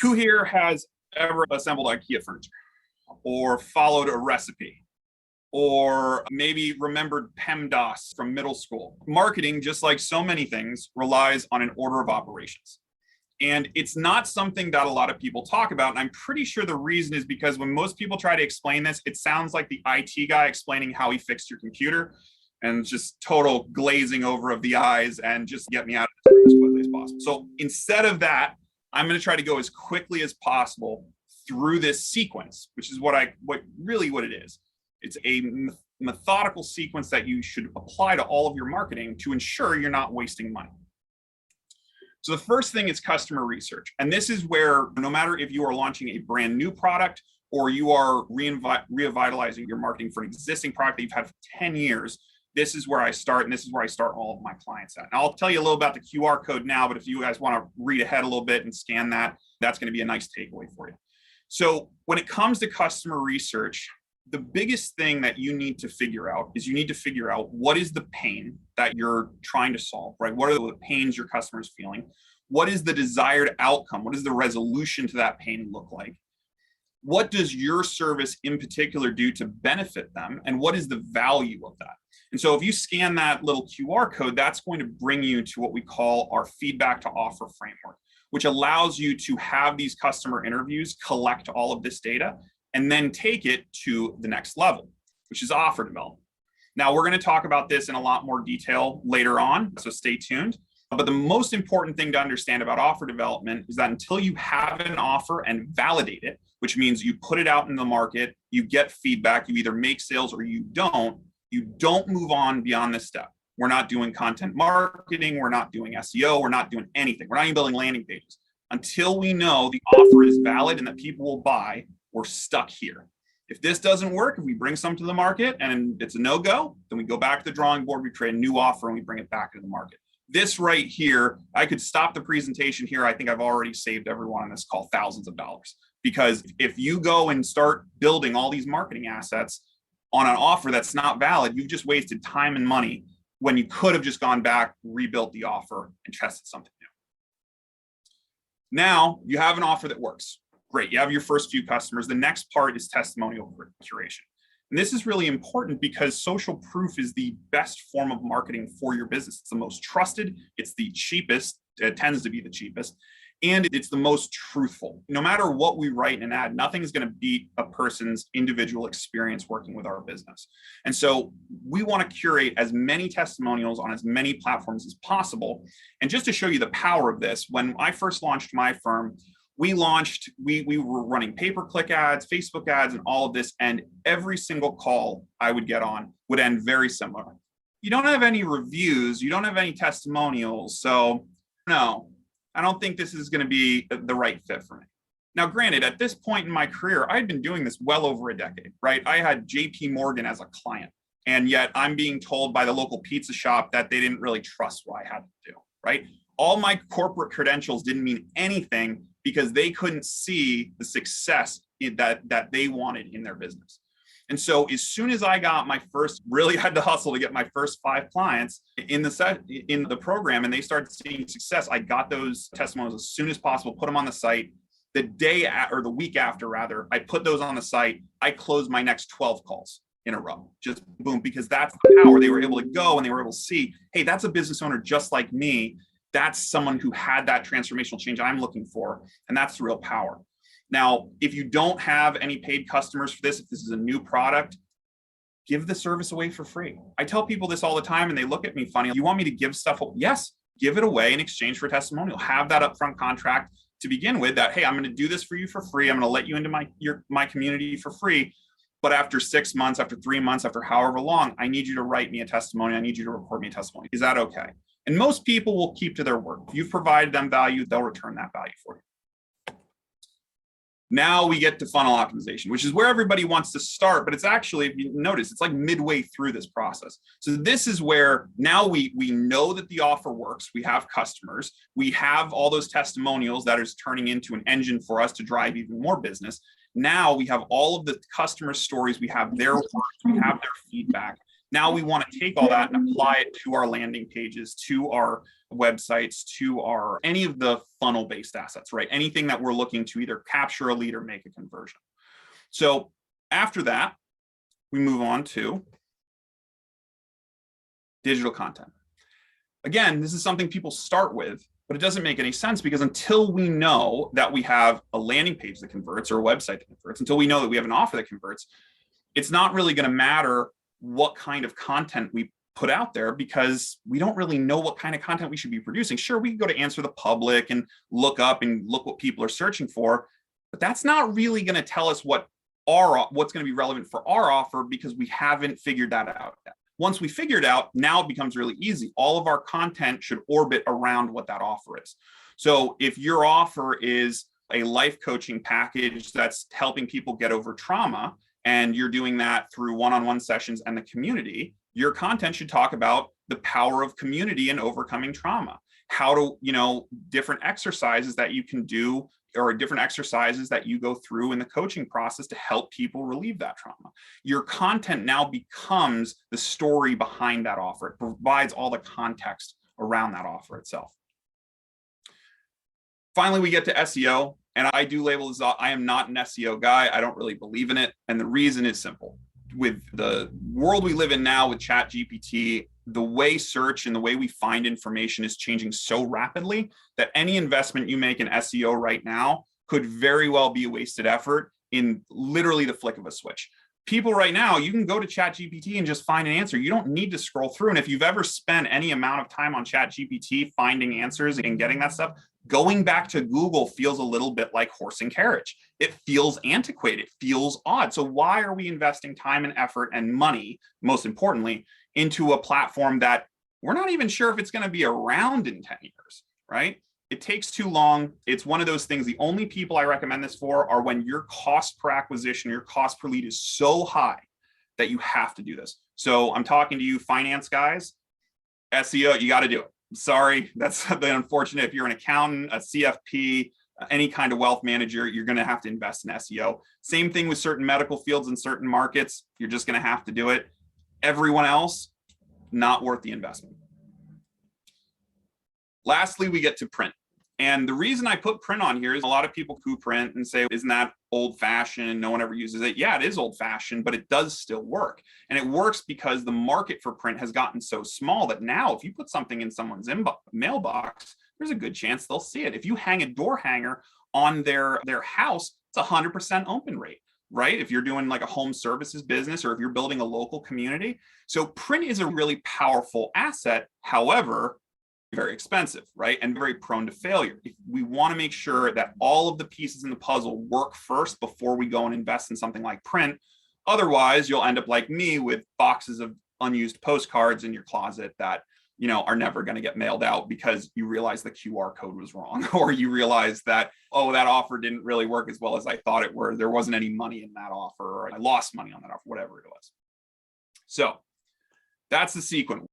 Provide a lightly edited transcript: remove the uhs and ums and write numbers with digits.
Who here has ever assembled IKEA furniture or followed a recipe or maybe remembered PEMDAS from middle school? Marketing, just like so many things, relies on an order of operations. And it's not something that a lot of people talk about. And I'm pretty sure the reason is because when most people try to explain this, it sounds like the IT guy explaining how he fixed your computer, and just total glazing over of the eyes and just get me out of this room as quickly as possible. So instead of that, I'm going to try to go as quickly as possible through this sequence, which is what it is. It's a methodical sequence that you should apply to all of your marketing to ensure you're not wasting money. So the first thing is customer research. And this is where, no matter if you are launching a brand new product or you are revitalizing your marketing for an existing product that you've had for 10 years, this is where I start, and this is where I start all of my clients at. And I'll tell you a little about the QR code now, but if you guys want to read ahead a little bit and scan that, that's going to be a nice takeaway for you. So when it comes to customer research, the biggest thing that you need to figure out is you need to figure out what is the pain that you're trying to solve, right? What are the pains your customer is feeling? What is the desired outcome? What does the resolution to that pain look like? What does your service in particular do to benefit them? And what is the value of that? And so if you scan that little QR code, that's going to bring you to what we call our feedback to offer framework, which allows you to have these customer interviews, collect all of this data, and then take it to the next level, which is offer development. Now, we're going to talk about this in a lot more detail later on, so stay tuned. But the most important thing to understand about offer development is that until you have an offer and validate it, which means you put it out in the market, you get feedback, you either make sales or you don't move on beyond this step. We're not doing content marketing, we're not doing SEO, we're not doing anything. We're not even building landing pages. Until we know the offer is valid and that people will buy, we're stuck here. If this doesn't work, if we bring some to the market and it's a no-go, then we go back to the drawing board, we create a new offer, and we bring it back into the market. This right here, I could stop the presentation here. I think I've already saved everyone on this call thousands of dollars. Because if you go and start building all these marketing assets on an offer that's not valid, you've just wasted time and money when you could have just gone back, rebuilt the offer, and tested something new. Now you have an offer that works. Great, you have your first few customers. The next part is testimonial curation. And this is really important because social proof is the best form of marketing for your business. It's the most trusted, it's the cheapest, it tends to be the cheapest, and it's the most truthful. No matter what we write in an ad, nothing is going to beat a person's individual experience working with our business. And so we want to curate as many testimonials on as many platforms as possible. And just to show you the power of this, when I first launched my firm, we were running pay-per-click ads, Facebook ads, and all of this. And every single call I would get on would end very similar. You don't have any reviews, you don't have any testimonials. So no, I don't think this is going to be the right fit for me. Now, granted, at this point in my career, I'd been doing this well over a decade, right? I had JP Morgan as a client, and yet I'm being told by the local pizza shop that they didn't really trust what I had to do, right? All my corporate credentials didn't mean anything because they couldn't see the success that they wanted in their business. And so as soon as I got my first, really had to hustle to get my first 5 clients in the program, and they started seeing success, I got those testimonials as soon as possible, put them on the site. The day or the week after, rather, I put those on the site. I closed my next 12 calls in a row, just boom, because that's the power. They were able to go and they were able to see, hey, that's a business owner just like me. That's someone who had that transformational change I'm looking for. And that's the real power. Now, if you don't have any paid customers for this, if this is a new product, give the service away for free. I tell people this all the time and they look at me funny. You want me to give stuff? Yes, give it away in exchange for a testimonial. Have that upfront contract to begin with that, hey, I'm going to do this for you for free. I'm going to let you into my community for free. But after 6 months, after 3 months, after however long, I need you to write me a testimony. I need you to record me a testimony. Is that okay? And most people will keep to their word. If you've provided them value, they'll return that value for you. Now we get to funnel optimization, which is where everybody wants to start, but it's actually, if you notice, it's like midway through this process. So this is where now we know that the offer works. We have customers. We have all those testimonials that is turning into an engine for us to drive even more business. Now we have all of the customer stories. We have their words. We have their feedback. Now we want to take all that and apply it to our landing pages, to our websites, to our any of the funnel-based assets, right? Anything that we're looking to either capture a lead or make a conversion. So after that, we move on to digital content. Again, this is something people start with, but it doesn't make any sense because until we know that we have a landing page that converts or a website that converts, until we know that we have an offer that converts, it's not really going to matter what kind of content we put out there because we don't really know what kind of content we should be producing. Sure, we can go to Answer the Public and look up and look what people are searching for, but that's not really going to tell us what's going to be relevant for our offer because we haven't figured that out yet. Once we figure it out, now it becomes really easy. All of our content should orbit around what that offer is. So if your offer is a life coaching package that's helping people get over trauma, and you're doing that through one-on-one sessions and the community, your content should talk about the power of community and overcoming trauma. How to, different exercises that you can do or different exercises that you go through in the coaching process to help people relieve that trauma. Your content now becomes the story behind that offer. It provides all the context around that offer itself. Finally, we get to SEO. And I do label this, I am not an SEO guy. I don't really believe in it. And the reason is simple. With the world we live in now with ChatGPT, the way search and the way we find information is changing so rapidly that any investment you make in SEO right now could very well be a wasted effort in literally the flick of a switch. People right now, you can go to ChatGPT and just find an answer. You don't need to scroll through. And if you've ever spent any amount of time on ChatGPT finding answers and getting that stuff, going back to Google feels a little bit like horse and carriage. It feels antiquated, it feels odd. So why are we investing time and effort and money, most importantly, into a platform that we're not even sure if it's going to be around in 10 years, right? It takes too long. It's one of those things. The only people I recommend this for are when your cost per acquisition, your cost per lead is so high that you have to do this. So I'm talking to you finance guys, SEO, you got to do it. Sorry, that's the unfortunate. If you're an accountant, a CFP, any kind of wealth manager, you're going to have to invest in SEO. Same thing with certain medical fields in certain markets. You're just going to have to do it. Everyone else, not worth the investment. Lastly, we get to print. And the reason I put print on here is a lot of people who print and say, isn't that old fashioned? No one ever uses it. Yeah, it is old fashioned, but it does still work. And it works because the market for print has gotten so small that now if you put something in someone's mailbox, there's a good chance they'll see it. If you hang a door hanger on their house, it's 100% open rate, right? If you're doing like a home services business or if you're building a local community. So print is a really powerful asset. However, very expensive, right? And very prone to failure. If we want to make sure that all of the pieces in the puzzle work first before we go and invest in something like print. Otherwise, you'll end up like me with boxes of unused postcards in your closet that, are never going to get mailed out because you realize the QR code was wrong, or you realize that, oh, that offer didn't really work as well as I thought it would. There wasn't any money in that offer, or I lost money on that offer, whatever it was. So that's the sequence.